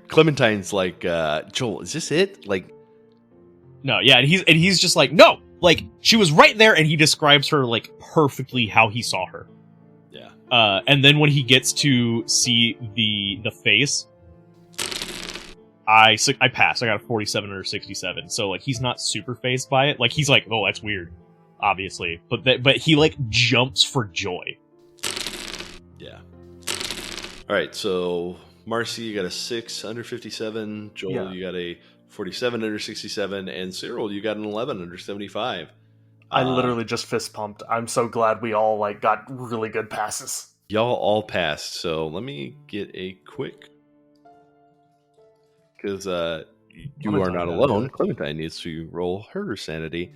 Clementine's like, Joel, is this it? Like, no, yeah, and he's just like, no, like she was right there, and he describes her like perfectly how he saw her. Yeah. And then when he gets to see the face, I passed. I got a 47 or 67. So like he's not super phased by it. Like he's like, oh, that's weird, obviously, but he like jumps for joy. Yeah. All right, so Marcy, you got a 6 under 57. Joel, you got a 47 under 67, and Cyril, you got an 11 under 75. I literally just fist pumped. I'm so glad we all like got really good passes. Y'all all passed. So let me get a quick, because you are not alone. Clementine needs to roll her sanity.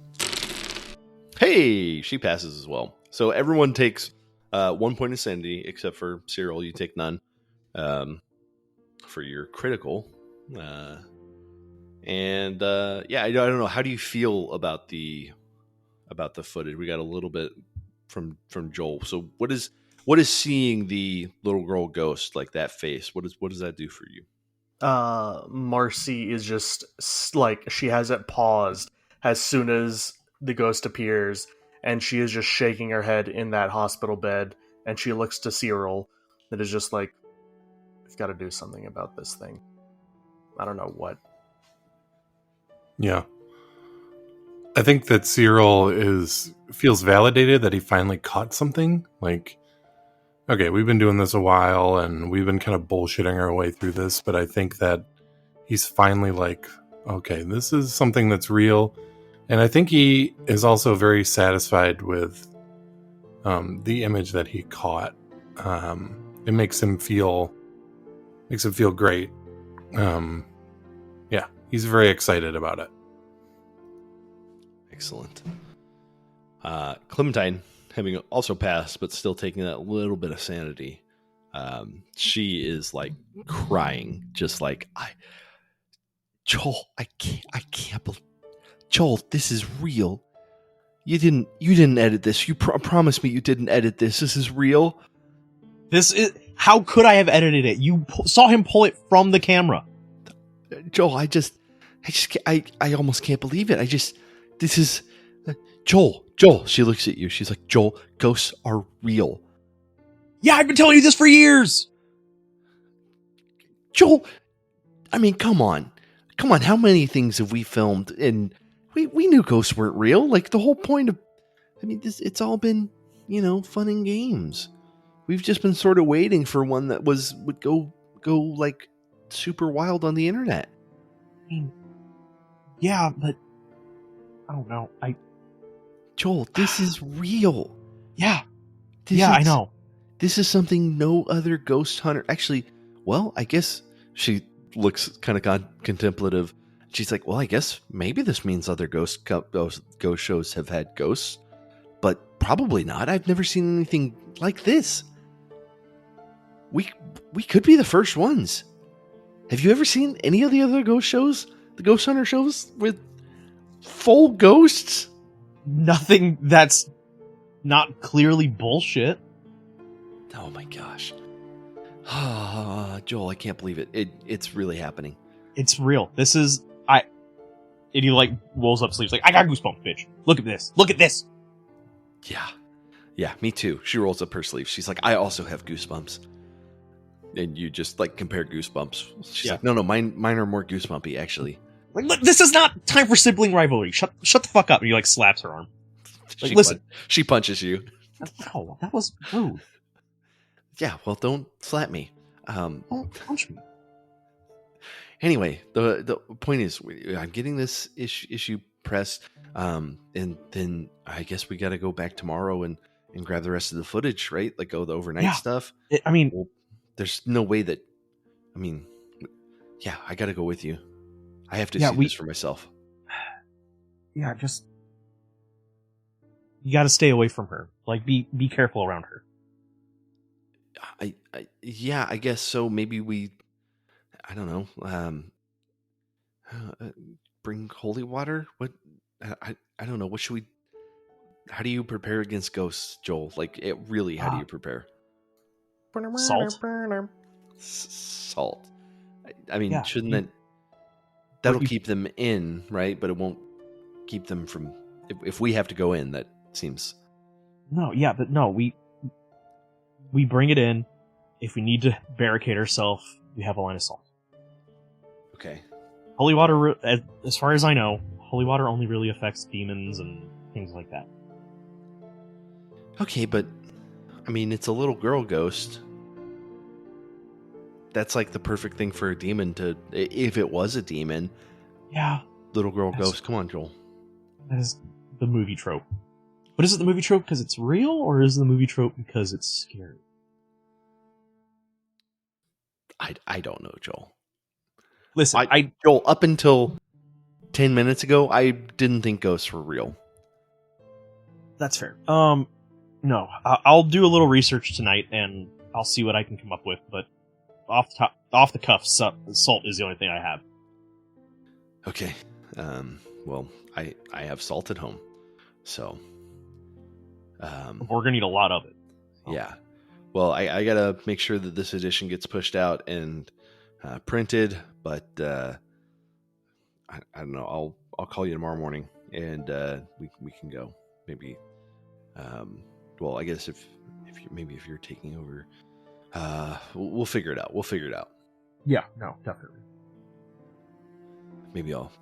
Hey, she passes as well. So everyone takes 1 point of sanity, except for Cyril. You take none for your critical. I don't know. How do you feel about the footage? We got a little bit from Joel. So what is seeing the little girl ghost, like that face? What does that do for you? Marcy is just like, she has it paused as soon as the ghost appears, and she is just shaking her head in that hospital bed, and she looks to Cyril that is just like, we've got to do something about this thing. I don't know what. Yeah. I think that Cyril feels validated that he finally caught something. Like, okay, we've been doing this a while and we've been kind of bullshitting our way through this, but I think that he's finally like, okay, this is something that's real. And I think he is also very satisfied with the image that he caught. It makes him feel great. Yeah, he's very excited about it. Excellent. Clementine, having also passed, but still taking that little bit of sanity, she is like crying, just like Joel, I can't believe, Joel, this is real. You didn't edit this. You promised me you didn't edit this. This is real. This is, how could I have edited it? You saw him pull it from the camera. Joel, I almost can't believe it. This is Joel. She looks at you. She's like, Joel, ghosts are real. Yeah, I've been telling you this for years. Joel, I mean, come on. How many things have we filmed and we knew ghosts weren't real? Like the whole point of, I mean, it's all been, fun and games. We've just been sort of waiting for one that would go like super wild on the internet. I mean, yeah, but I don't know. Joel, this is real. Yeah. I know. This is something no other ghost hunter. Actually, well, I guess she looks kind of contemplative. She's like, well, I guess maybe this means other ghost shows have had ghosts, but probably not. I've never seen anything like this. We could be the first ones. Have you ever seen any of the other ghost shows, the ghost hunter shows with full ghosts? Nothing that's not clearly bullshit. Oh my gosh. Joel, I can't believe it. It's really happening. It's real. This is and he like rolls up sleeves like, I got goosebumps, bitch. Look at this. Look at this. Yeah, me too. She rolls up her sleeves. She's like, I also have goosebumps. And you just like compare goosebumps. She's like, no, mine are more goosebumpy actually. Like, look, this is not time for sibling rivalry. Shut the fuck up. And he like slaps her arm. Like, listen. She punches you. No, that was rude. Yeah, well, don't slap me. Don't punch me. Anyway, the point is, I'm getting this issue pressed, and then I guess we got to go back tomorrow and grab the rest of the footage, right? Like, the overnight stuff. There's no way that. I got to go with you. I have to see this for myself. Yeah, just you got to stay away from her. Like, be careful around her. I guess so. Maybe I don't know. Bring holy water. What? I don't know. What should we? How do you prepare against ghosts, Joel? Like, how do you prepare? Salt. Salt. I mean, shouldn't that'll keep them in, right? But it won't keep them from. If we have to go in, that seems. No, yeah, but no, we bring it in. If we need to barricade ourselves, we have a line of salt. Okay. Holy water, as far as I know, holy water only really affects demons and things like that. Okay, but I mean, it's a little girl ghost. That's like the perfect thing for a demon to, if it was a demon. Yeah. Little girl ghost. Come on, Joel. That is the movie trope. But is it the movie trope because it's real, or is it the movie trope because it's scary? I don't know, Joel. Listen, Joel, up until 10 minutes ago, I didn't think ghosts were real. That's fair. No, I'll do a little research tonight, and I'll see what I can come up with. But off the cuff, salt is the only thing I have. Okay. Well, I have salt at home, so. We're gonna need a lot of it. So. Yeah. Well, I gotta make sure that this edition gets pushed out and printed, but I don't know. I'll call you tomorrow morning, and we can go. Maybe. Well, I guess if you're taking over, we'll figure it out. Yeah. No, definitely. maybe I'll.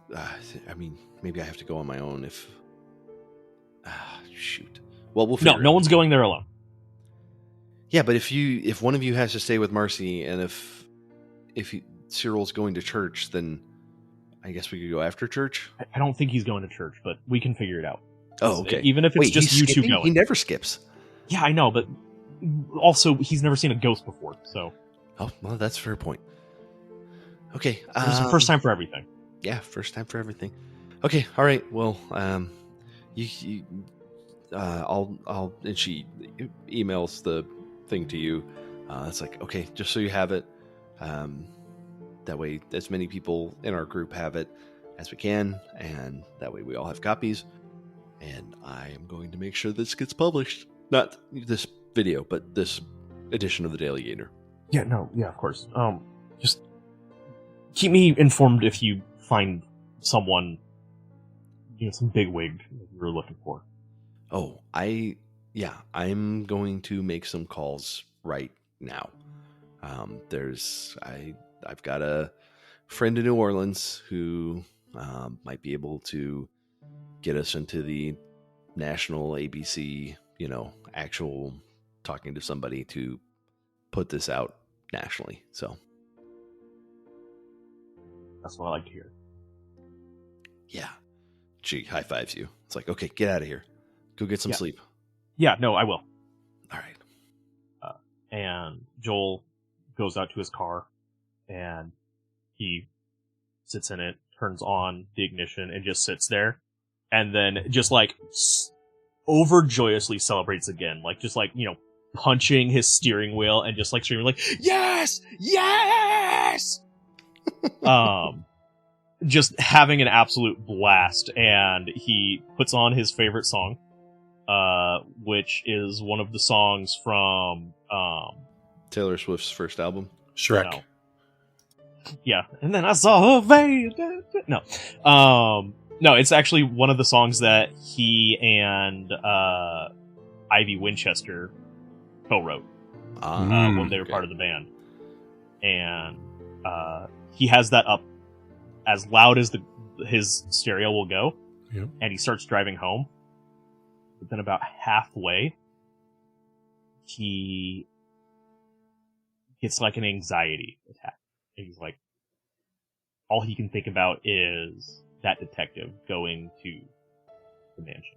Maybe I have to go on my own if. Shoot. Well, we'll figure No one's going there alone. Yeah, but if one of you has to stay with Marcy, and if Cyril's going to church, then I guess we could go after church. I don't think he's going to church, but we can figure it out. Oh, okay. Even if it's just he's you two skipping? going. He never skips. Yeah, I know, but also he's never seen a ghost before, so. Oh, well, that's a fair point. Okay. It's the first time for everything. Yeah, first time for everything. Okay, all right. Well, I'll and she emails the thing to you. It's like, okay, just so you have it. That way, as many people in our group have it as we can, and that way we all have copies. And I am going to make sure this gets published. Not this video, but this edition of the Daily Gator. Yeah, of course. Just keep me informed if you find someone, some bigwig that you were looking for. Oh, I'm going to make some calls right now. I've got a friend in New Orleans who might be able to get us into the national ABC, actual talking to somebody to put this out nationally. So that's what I like to hear. Yeah. She high fives you. It's like, okay, get out of here. Go get some sleep. Yeah, no, I will. All right. And Joel goes out to his car, and he sits in it, turns on the ignition, and just sits there. And then just, overjoyously celebrates again. Punching his steering wheel and just, screaming, yes! Yes! Just having an absolute blast. And he puts on his favorite song, which is one of the songs from Taylor Swift's first album, Shrek. No. Yeah, and then I saw her face. No, it's actually one of the songs that he and Ivy Winchester co-wrote when they were part of the band, and he has that up as loud as his stereo will go, and he starts driving home. But then about halfway, he gets an anxiety attack. And he's all he can think about is that detective going to the mansion.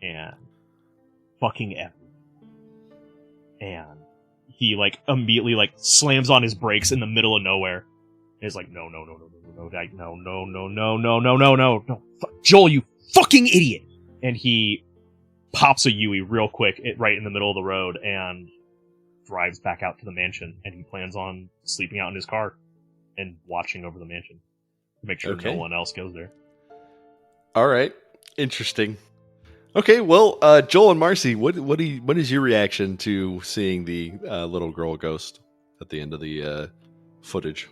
And fucking everything. And he immediately slams on his brakes in the middle of nowhere. And is no, Joel, you fucking idiot! And he pops a Yui real quick right in the middle of the road and drives back out to the mansion, and he plans on sleeping out in his car and watching over the mansion to make sure no one else goes there. All right. Interesting. Okay, well, Joel and Marcy, what is your reaction to seeing the little girl ghost at the end of the footage?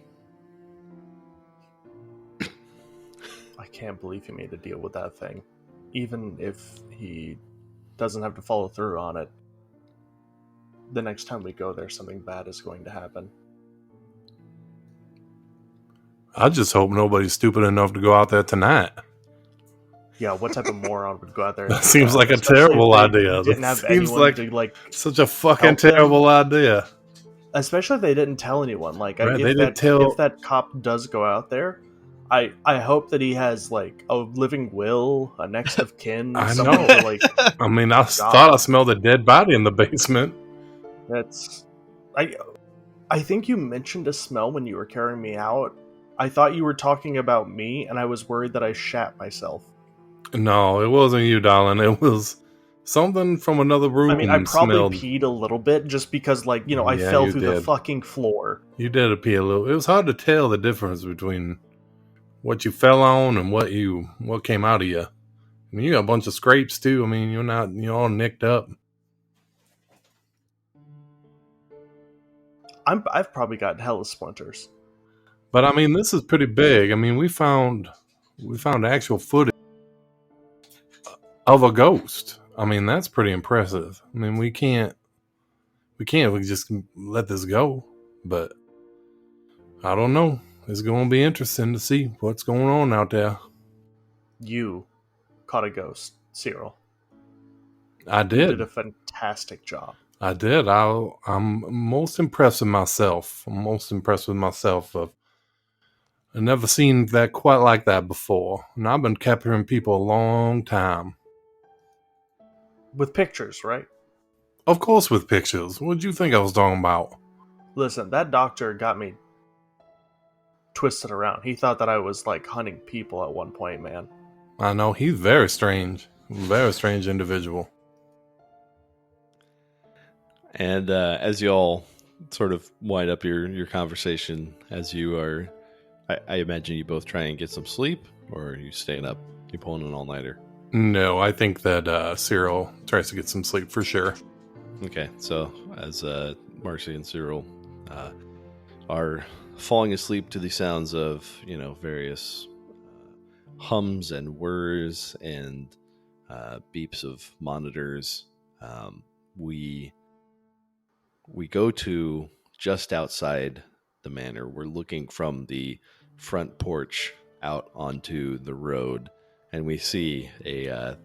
I can't believe he made a deal with that thing. Even if he doesn't have to follow through on it, the next time we go there, something bad is going to happen. I just hope nobody's stupid enough to go out there tonight. Yeah, what type of moron would go out there? That seems like a terrible idea. That seems like such a fucking terrible idea. Especially if they didn't tell anyone. If that cop does go out there, I hope that he has a living will, a next of kin. I know. I thought I smelled a dead body in the basement. I think you mentioned a smell when you were carrying me out. I thought you were talking about me, and I was worried that I shat myself. No, it wasn't you, darling. It was something from another room. I probably peed a little bit just because, I fell through the fucking floor. You did pee a little. It was hard to tell the difference between what you fell on and what came out of you. You got a bunch of scrapes too. You're all nicked up. I've probably got hella splinters. But this is pretty big. We found actual footage of a ghost. That's pretty impressive. We can't just let this go. But I don't know. it's going to be interesting to see what's going on out there. You caught a ghost, Cyril. I You did. did a fantastic job. I did. I'm most impressed with myself. I've never seen that quite like that before. And I've been capturing people a long time. With pictures, right? Of course with pictures. What did you think I was talking about? Listen, that doctor got me twisted around. He thought that I was like hunting people at one point, man. I know, he's very strange. Very strange individual. And as you all sort of wind up your conversation, as you are, I imagine you both try and get some sleep, or are you staying up? You pulling an all-nighter? No, I think that Cyril tries to get some sleep for sure. Okay, so as Marcy and Cyril are falling asleep to the sounds of, various hums and whirs and beeps of monitors, we go to just outside the manor. We're looking from the front porch out onto the road, and we see a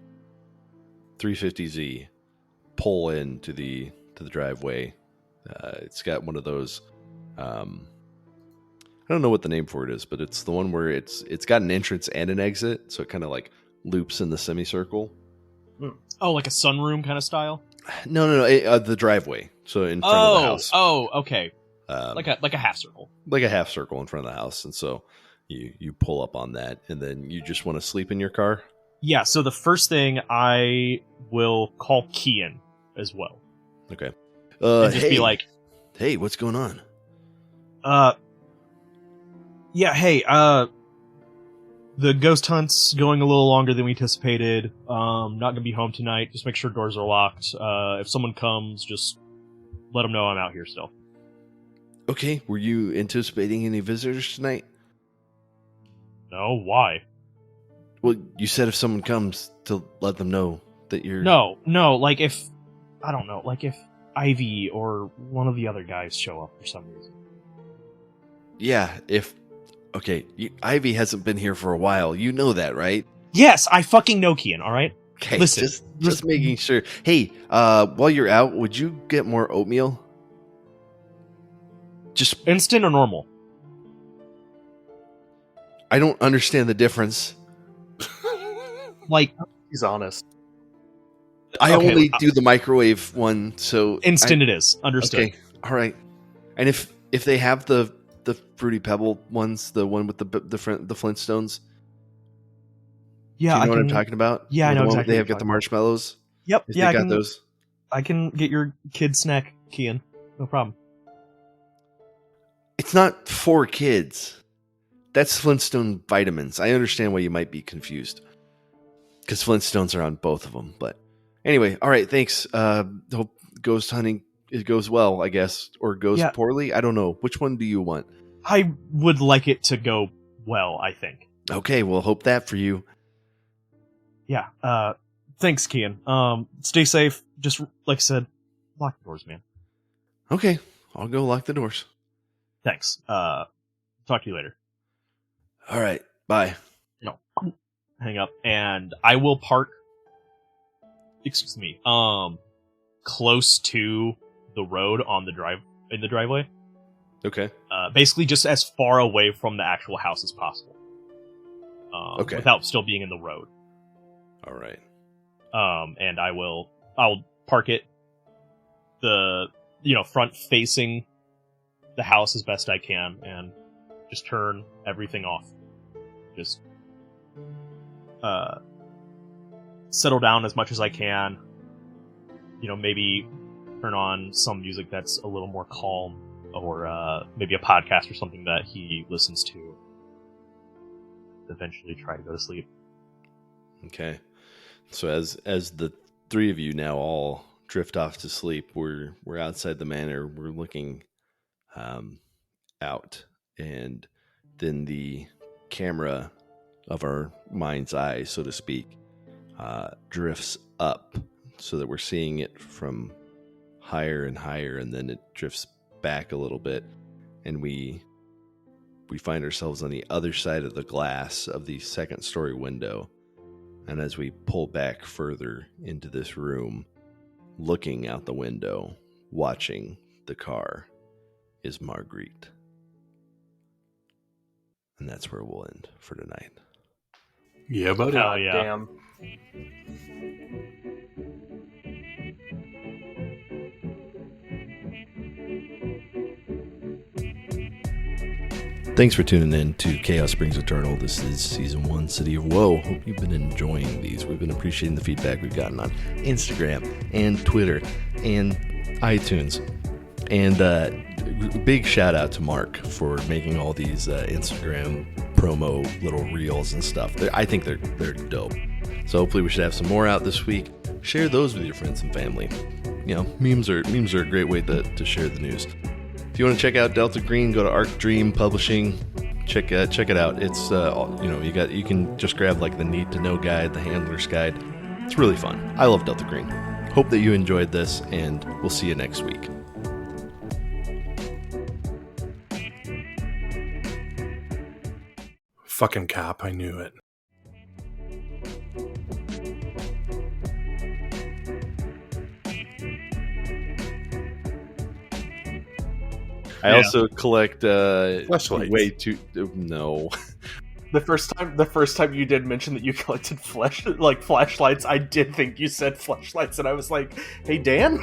350Z pull into the driveway. It's got one of those. I don't know what the name for it is, but it's the one where it's got an entrance and an exit, so it kind of like loops in the semicircle. Oh, like a sunroom kind of style? No, the driveway. So in front of the house. Oh, okay. Like a half circle. Like a half circle in front of the house, and so you pull up on that, and then you just want to sleep in your car. Yeah. So the first thing, I will call Kian as well. Okay. And just be like, "Hey, what's going on?" Yeah. Hey. The ghost hunt's going a little longer than we anticipated. Not gonna be home tonight. Just make sure doors are locked. If someone comes, just let them know I'm out here still. Okay. Were you anticipating any visitors tonight? No, why? Well, you said if someone comes to let them know that you're... No, like if Ivy or one of the other guys show up for some reason. Yeah, Okay, Ivy hasn't been here for a while. You know that, right? Yes, I fucking know Kian, alright? Okay, Listen, just making sure. Hey, while you're out, would you get more oatmeal? Just... Instant or normal? I don't understand the difference. Like... He's honest. I only do the microwave one, so... Instant it is. Understood. Okay, alright. And if they have the Fruity Pebble ones, the one with the Flintstones. Yeah, do you know what I'm talking about? Yeah, I know exactly. They have got the marshmallows. Yep. If yeah, they got those. I can get your kid snack, Kian. No problem. It's not for kids. That's Flintstone vitamins. I understand why you might be confused, because Flintstones are on both of them. But anyway, all right. Thanks. Hope ghost hunting it goes well, I guess, or goes poorly. I don't know. Which one do you want? I would like it to go well, I think. Okay, well, hope that for you. Yeah. Thanks, Kian. Stay safe. Just like I said, lock the doors, man. Okay, I'll go lock the doors. Thanks. Talk to you later. All right. Bye. No. Hang up, and I will park. Excuse me. Close to the road on the driveway. Okay. Basically, just as far away from the actual house as possible. Okay. Without still being in the road. All right. And I'll park it front facing the house as best I can, and just turn everything off. Just settle down as much as I can. Maybe turn on some music that's a little more calm, or maybe a podcast or something that he listens to. Eventually try to go to sleep. Okay. So as the three of you now all drift off to sleep, we're outside the manor. We're looking out, and then the camera of our mind's eye, so to speak, drifts up, so that we're seeing it from higher and higher, and then it drifts back a little bit, and we we find ourselves on the other side of the glass of the second story window. And as we pull back further into this room, looking out the window, watching the car, is Marguerite. And that's where we'll end for tonight. Yeah, buddy. God damn. Thanks for tuning in to Chaos Springs Eternal. This is Season 1, City of Woe. Hope you've been enjoying these. We've been appreciating the feedback we've gotten on Instagram and Twitter and iTunes. And big shout out to Mark for making all these Instagram promo little reels and stuff. I think they're dope. So hopefully we should have some more out this week. Share those with your friends and family. You know, memes are a great way to share the news. If you want to check out Delta Green, go to Arc Dream Publishing. Check it out. It's you can just grab like the need to know guide, the handler's guide. It's really fun. I love Delta Green. Hope that you enjoyed this, and we'll see you next week. Fucking cop, I knew it. I also collect flashlights. way too no. The first time you did mention that you collected flashlights, I did think you said flashlights, and I was like, "Hey, Dan."